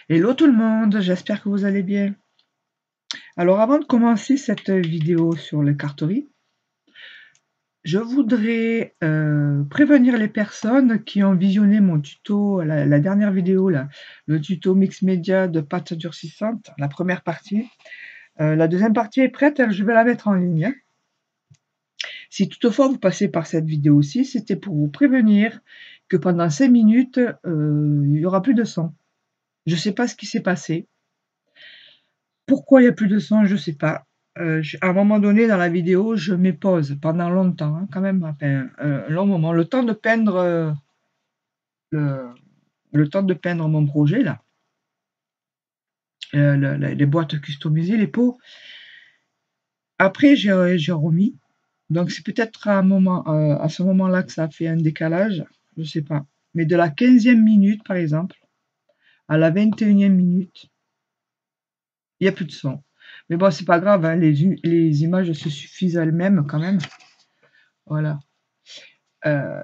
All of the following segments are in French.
Hello tout le monde, j'espère que vous allez bien. Alors avant de commencer cette vidéo sur les carteries, je voudrais prévenir les personnes qui ont visionné mon tuto, la dernière vidéo, là, le tuto mix média de pâte durcissante, la première partie. La deuxième partie est prête, je vais la mettre en ligne. Hein. Si toutefois vous passez par cette vidéo aussi, c'était pour vous prévenir que pendant 5 minutes, il n'y aura plus de son. Je ne sais pas ce qui s'est passé. Pourquoi il y a plus de son, je sais pas. À un moment donné dans la vidéo, je mets pause pendant longtemps, hein, quand même, enfin, un long moment, le temps de peindre, le temps de peindre mon projet là, les boîtes customisées, les pots. Après j'ai remis, donc c'est peut-être à ce moment-là que ça a fait un décalage, je sais pas. Mais de la 15e minute par exemple, à la 21e minute, il y a plus de son. Mais bon, c'est pas grave, hein, les images se suffisent à elles-mêmes quand même. Voilà.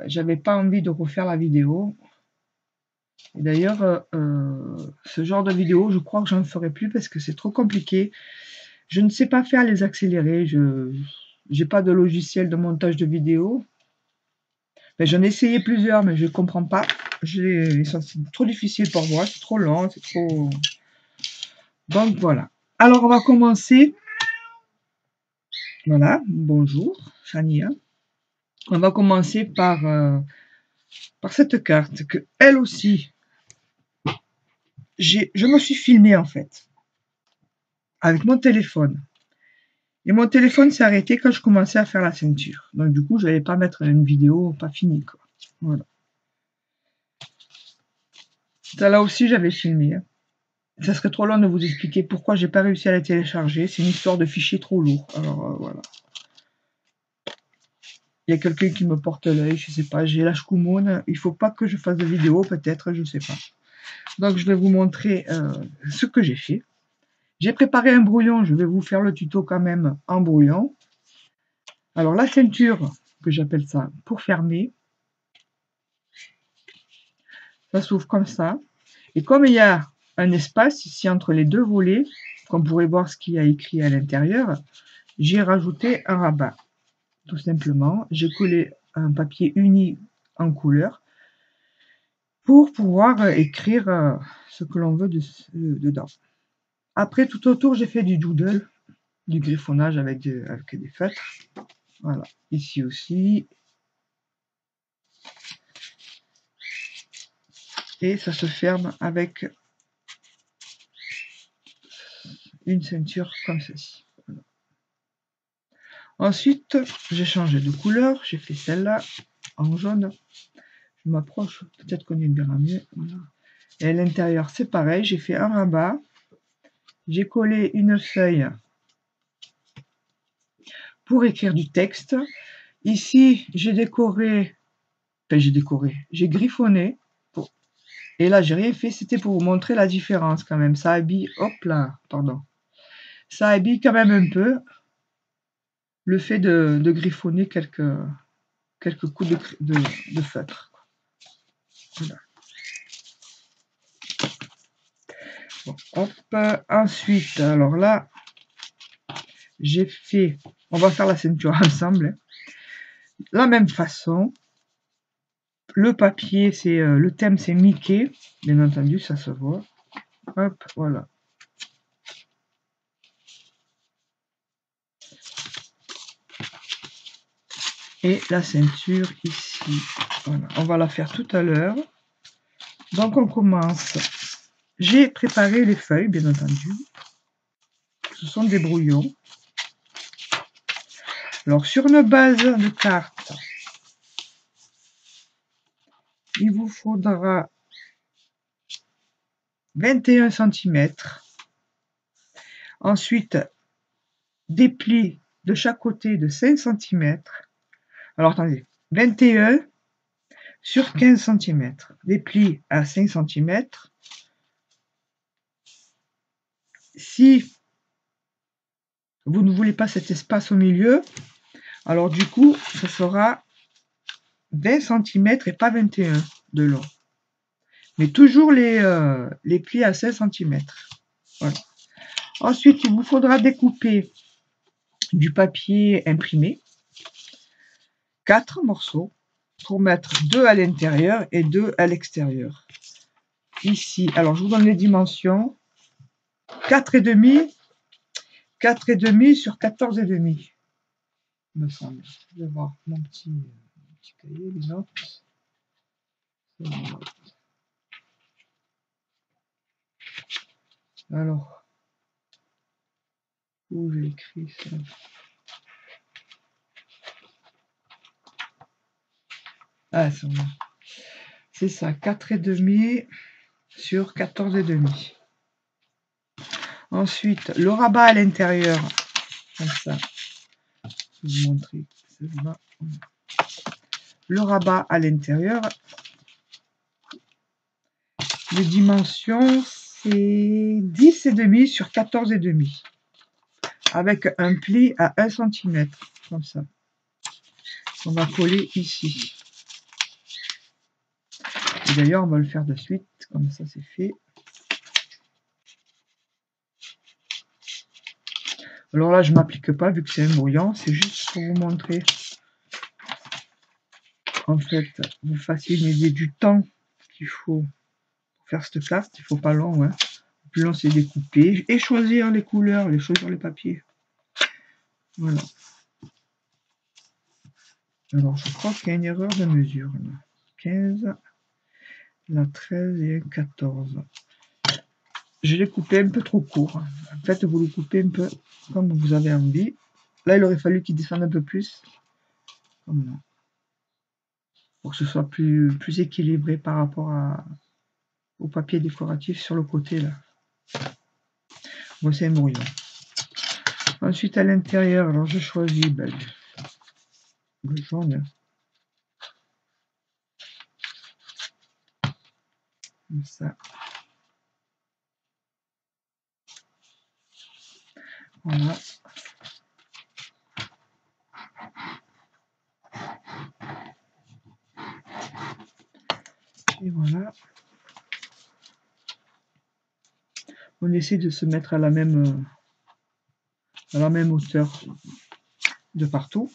J'avais pas envie de refaire la vidéo. Et d'ailleurs, ce genre de vidéo, je crois que j'en ferai plus parce que c'est trop compliqué. Je ne sais pas faire les accélérés. Je n'ai pas de logiciel de montage de vidéo. J'en ai essayé plusieurs, mais je ne comprends pas. C'est trop difficile pour moi. C'est trop lent. C'est trop. Donc voilà. Alors on va commencer. Voilà. Bonjour, Chania. On va commencer par cette carte que elle aussi. Je me suis filmé en fait avec mon téléphone. Et mon téléphone s'est arrêté quand je commençais à faire la ceinture. Donc du coup, je n'allais pas mettre une vidéo pas finie, quoi. Voilà. Ça là aussi, j'avais filmé. Hein. Ça serait trop long de vous expliquer pourquoi j'ai pas réussi à la télécharger. C'est une histoire de fichier trop lourd. Alors voilà. Il y a quelqu'un qui me porte l'œil, je sais pas, j'ai la schkoumoune. Il faut pas que je fasse de vidéo, peut-être, je sais pas. Donc je vais vous montrer ce que j'ai fait. J'ai préparé un brouillon, je vais vous faire le tuto quand même en brouillon. Alors la ceinture, que j'appelle ça, pour fermer, ça s'ouvre comme ça. Et comme il y a un espace ici entre les deux volets, qu'on pourrait voir ce qu'il y a écrit à l'intérieur, j'ai rajouté un rabat. Tout simplement, j'ai collé un papier uni en couleur pour pouvoir écrire ce que l'on veut dedans. Après, tout autour, j'ai fait du doodle, du griffonnage avec des feutres. Voilà, ici aussi. Et ça se ferme avec une ceinture comme ceci. Voilà. Ensuite, j'ai changé de couleur. J'ai fait celle-là en jaune. Je m'approche, peut-être qu'on y verra mieux. Voilà. Et à l'intérieur, c'est pareil. J'ai fait un rabat. J'ai collé une feuille pour écrire du texte. Ici, j'ai décoré. Enfin, j'ai griffonné. Et là, j'ai rien fait. C'était pour vous montrer la différence quand même. Ça habille. Hop là, pardon. Ça habille quand même un peu le fait de griffonner quelques coups de feutre. Voilà. Bon, hop. Ensuite, alors là, j'ai fait, on va faire la ceinture ensemble. La même façon, le papier, c'est le thème, c'est Mickey. Bien entendu, ça se voit. Hop, voilà. Et la ceinture ici. Voilà. On va la faire tout à l'heure. Donc, on commence. J'ai préparé les feuilles, bien entendu. Ce sont des brouillons. Alors, sur une base de carte, il vous faudra 21 cm. Ensuite, des plis de chaque côté de 5 cm. Alors, attendez, 21 sur 15 cm. Des plis à 5 cm. Si vous ne voulez pas cet espace au milieu, alors du coup, ce sera 20 cm et pas 21 de long. Mais toujours les plis à 5 cm. Voilà. Ensuite, il vous faudra découper du papier imprimé, 4 morceaux, pour mettre 2 à l'intérieur et 2 à l'extérieur. Ici, alors je vous donne les dimensions, 4,5 sur 14,5, me semble. Je vais voir mon petit cahier, les notes. Alors, où j'ai écrit ça? Ah, c'est ça, 4,5 sur 14,5. Ensuite, le rabat à l'intérieur, comme ça. Je vais vous montrer. Le rabat à l'intérieur, les dimensions, c'est 10,5 sur 14,5. Avec un pli à 1 cm, comme ça. On va coller ici. D'ailleurs, on va le faire de suite, comme ça c'est fait. Alors là, je ne m'applique pas vu que c'est un brouillon, c'est juste pour vous montrer. En fait, vous fassiez une idée du temps qu'il faut pour faire cette carte. Il ne faut pas long. Hein. Le plus long, c'est découper et choisir les couleurs, choisir les papiers. Voilà. Alors, je crois qu'il y a une erreur de mesure. Là. 15, la 13 et 14. Je l'ai coupé un peu trop court. En fait, vous le coupez un peu comme vous avez envie. Là, il aurait fallu qu'il descende un peu plus. Comme là. Pour que ce soit plus équilibré par rapport au papier décoratif sur le côté. Là. Bon, c'est un brouillon. Ensuite, à l'intérieur, alors je choisis le jaune. Comme ça. Voilà. Et voilà. On essaie de se mettre à la même hauteur de partout.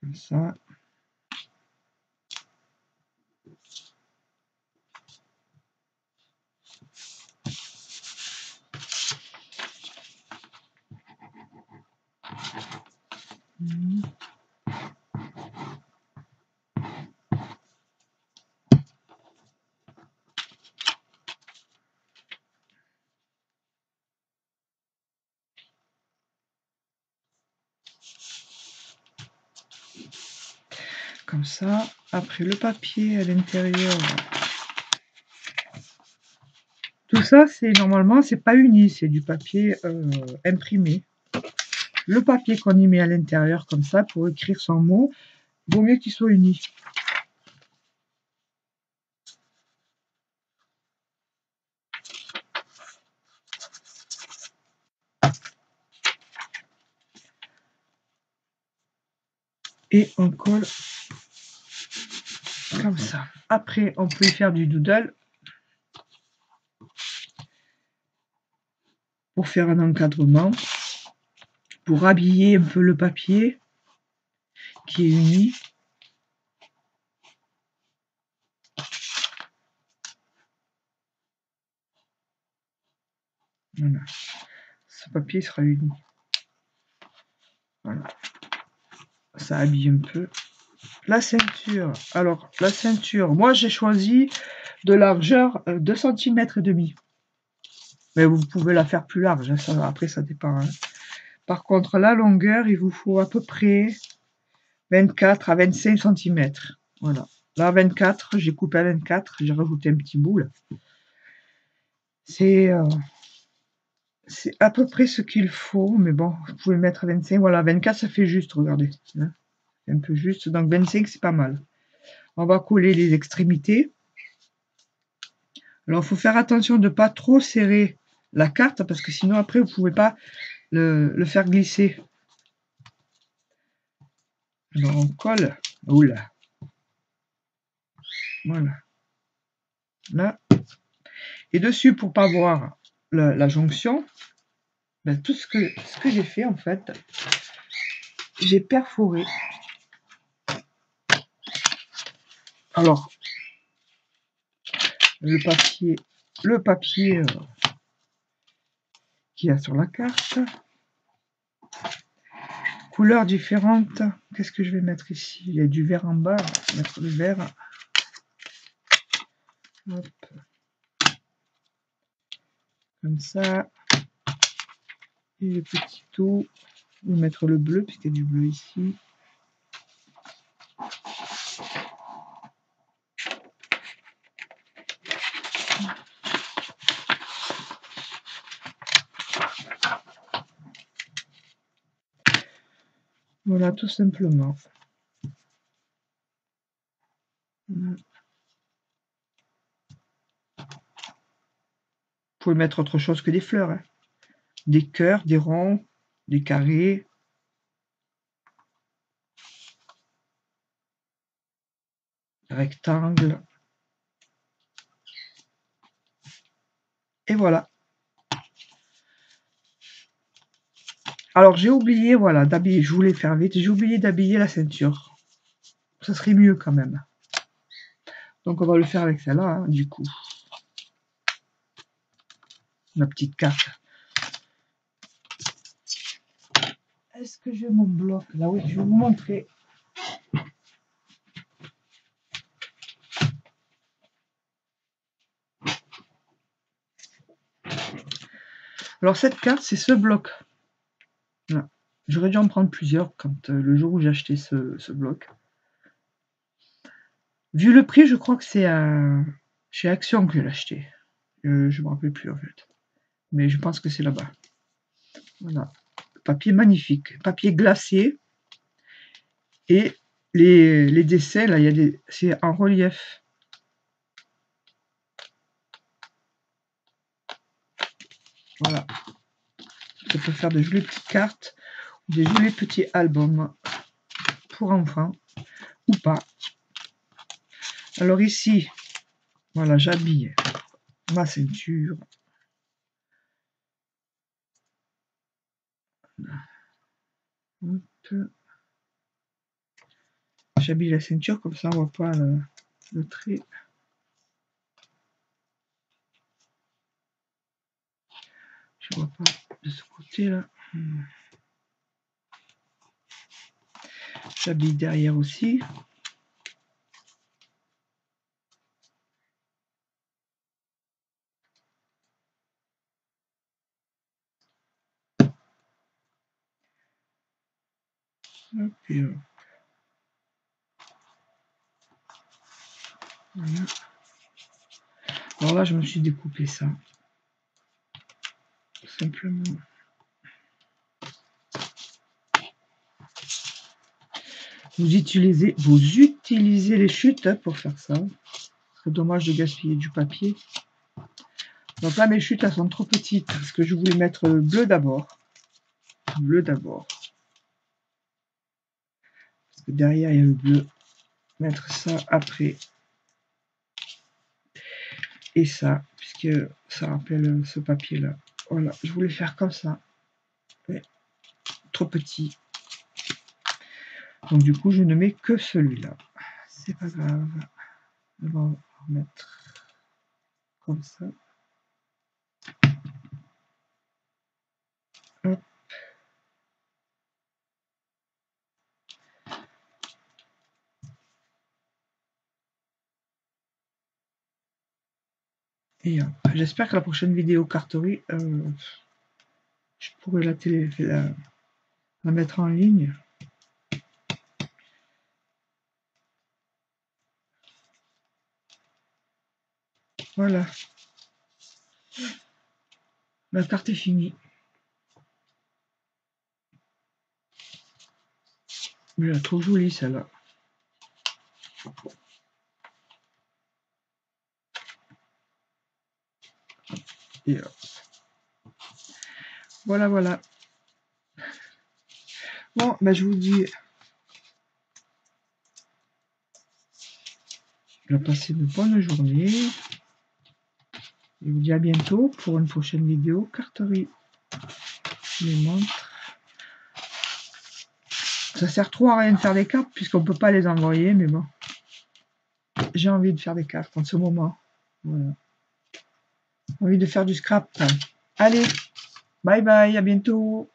Comme ça. Comme ça. Après, le papier à l'intérieur. Tout ça, c'est normalement, c'est pas uni, c'est du papier imprimé. Le papier qu'on y met à l'intérieur, comme ça, pour écrire son mot, vaut mieux qu'il soit uni. Et on colle comme ça. Après, on peut y faire du doodle pour faire un encadrement, pour habiller un peu le papier qui est uni. Voilà. Ce papier sera uni. Voilà. Ça habille un peu. La ceinture. Alors, la ceinture, moi j'ai choisi de largeur 2 cm et demi. Mais vous pouvez la faire plus large, hein, ça, après ça dépend. Hein. Par contre, la longueur, il vous faut à peu près 24 à 25 cm. Voilà. Là, 24, j'ai coupé à 24, j'ai rajouté un petit bout là. C'est à peu près ce qu'il faut, mais bon, vous pouvez mettre 25. Voilà, 24, ça fait juste, regardez. Hein. C'est un peu juste, donc 25, c'est pas mal. On va coller les extrémités. Alors, il faut faire attention de ne pas trop serrer la carte, parce que sinon après vous pouvez pas le faire glisser. Alors on colle. Oula. Voilà. Là. Et dessus, pour pas voir la jonction, ben, tout ce que j'ai fait en fait, j'ai perforé. Alors, le papier qu'il y a sur la carte. Couleurs différentes. Qu'est-ce que je vais mettre ici? Il y a du vert en bas. Je vais mettre le vert. Hop. Comme ça. Et le petit tout. Je vais mettre le bleu, puisqu'il y a du bleu ici. Voilà, tout simplement. Vous pouvez mettre autre chose que des fleurs. Hein. Des cœurs, des ronds, des carrés. Rectangles. Et voilà. Alors j'ai oublié, voilà, d'habiller. Je voulais faire vite. J'ai oublié d'habiller la ceinture. Ça serait mieux quand même. Donc on va le faire avec celle-là, hein, du coup. Ma petite carte. Est-ce que j'ai mon bloc là? Oui, je vais vous montrer. Alors cette carte, c'est ce bloc. J'aurais dû en prendre plusieurs quand le jour où j'ai acheté ce bloc. Vu le prix, je crois que c'est chez Action que je l'ai acheté. Je ne me rappelle plus en fait. Mais je pense que c'est là-bas. Voilà. Papier magnifique. Papier glacé. Et les dessins, là, c'est en relief. Voilà. Ça peut faire de jolies petites cartes, des jolis petits albums pour enfants, ou pas. Alors ici, voilà, j'habille ma ceinture. J'habille la ceinture, comme ça on voit pas le trait. Je vois pas de ce côté-là. J'habille derrière aussi. Hop, et hop. Voilà. Alors là, je me suis découpé ça. Tout simplement. Vous utilisez les chutes hein, pour faire ça. C'est dommage de gaspiller du papier. Donc là, mes chutes, elles sont trop petites. Parce que je voulais mettre le bleu d'abord. Bleu d'abord. Parce que derrière, il y a le bleu. Mettre ça après. Et ça, puisque ça rappelle ce papier-là. Voilà, je voulais faire comme ça. Mais trop petit. Donc du coup, je ne mets que celui-là. C'est pas grave. On va remettre comme ça. Hop. Et j'espère que la prochaine vidéo carterie, je pourrai la mettre en ligne. Voilà. La carte est finie. Mais elle est trop jolie celle-là. Et hop. Voilà, voilà. Bon, ben, je vous dis, je vais passer une bonne journée. Je vous dis à bientôt pour une prochaine vidéo carterie. Les montres. Ça sert trop à rien de faire des cartes puisqu'on peut pas les envoyer, mais bon. J'ai envie de faire des cartes en ce moment. Voilà. Envie de faire du scrap. Allez, bye bye, à bientôt.